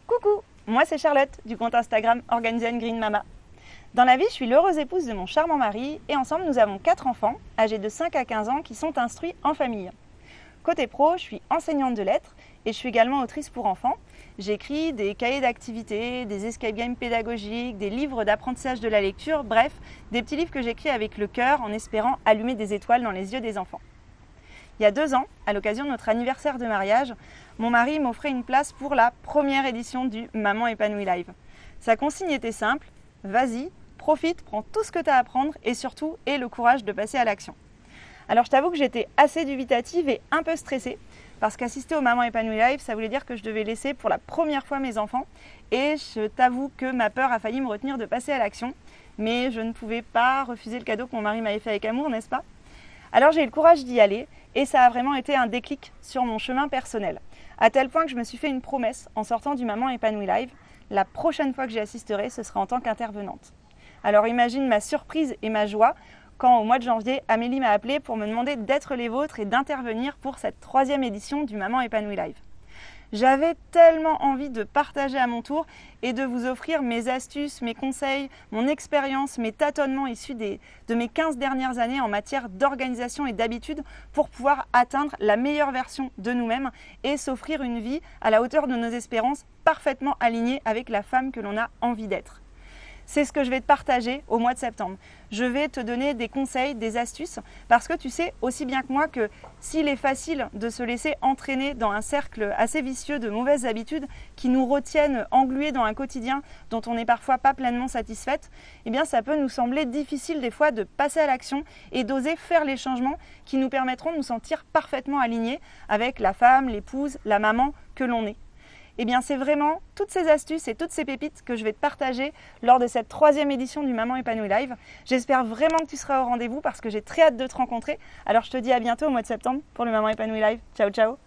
Coucou, moi c'est Charlotte du compte Instagram Organization Green Mama. Dans la vie, je suis l'heureuse épouse de mon charmant mari et ensemble nous avons 4 enfants âgés de 5 à 15 ans qui sont instruits en famille. Côté pro, je suis enseignante de lettres et je suis également autrice pour enfants. J'écris des cahiers d'activités, des escape games pédagogiques, des livres d'apprentissage de la lecture, bref, des petits livres que j'écris avec le cœur en espérant allumer des étoiles dans les yeux des enfants. Il y a 2 ans, à l'occasion de notre anniversaire de mariage, mon mari m'offrait une place pour la première édition du Maman épanouie live. Sa consigne était simple, vas-y, profite, prends tout ce que tu as à apprendre et surtout aie le courage de passer à l'action. Alors je t'avoue que j'étais assez dubitative et un peu stressée parce qu'assister au Maman épanouie live, ça voulait dire que je devais laisser pour la première fois mes enfants et je t'avoue que ma peur a failli me retenir de passer à l'action, mais je ne pouvais pas refuser le cadeau que mon mari m'avait fait avec amour, n'est-ce pas ? Alors j'ai eu le courage d'y aller et ça a vraiment été un déclic sur mon chemin personnel. À tel point que je me suis fait une promesse en sortant du Maman épanouie live. La prochaine fois que j'y assisterai, ce sera en tant qu'intervenante. Alors imagine ma surprise et ma joie quand au mois de janvier, Amélie m'a appelée pour me demander d'être les vôtres et d'intervenir pour cette 3e édition du Maman épanouie live. J'avais tellement envie de partager à mon tour et de vous offrir mes astuces, mes conseils, mon expérience, mes tâtonnements issus de mes 15 dernières années en matière d'organisation et d'habitude pour pouvoir atteindre la meilleure version de nous-mêmes et s'offrir une vie à la hauteur de nos espérances parfaitement alignée avec la femme que l'on a envie d'être. C'est ce que je vais te partager au mois de septembre. Je vais te donner des conseils, des astuces, parce que tu sais aussi bien que moi que s'il est facile de se laisser entraîner dans un cercle assez vicieux de mauvaises habitudes qui nous retiennent englués dans un quotidien dont on n'est parfois pas pleinement satisfaite, eh bien ça peut nous sembler difficile des fois de passer à l'action et d'oser faire les changements qui nous permettront de nous sentir parfaitement alignés avec la femme, l'épouse, la maman que l'on est. Eh bien, c'est vraiment toutes ces astuces et toutes ces pépites que je vais te partager lors de cette 3e édition du Maman épanouie live. J'espère vraiment que tu seras au rendez-vous parce que j'ai très hâte de te rencontrer. Alors, je te dis à bientôt au mois de septembre pour le Maman épanouie live. Ciao, ciao!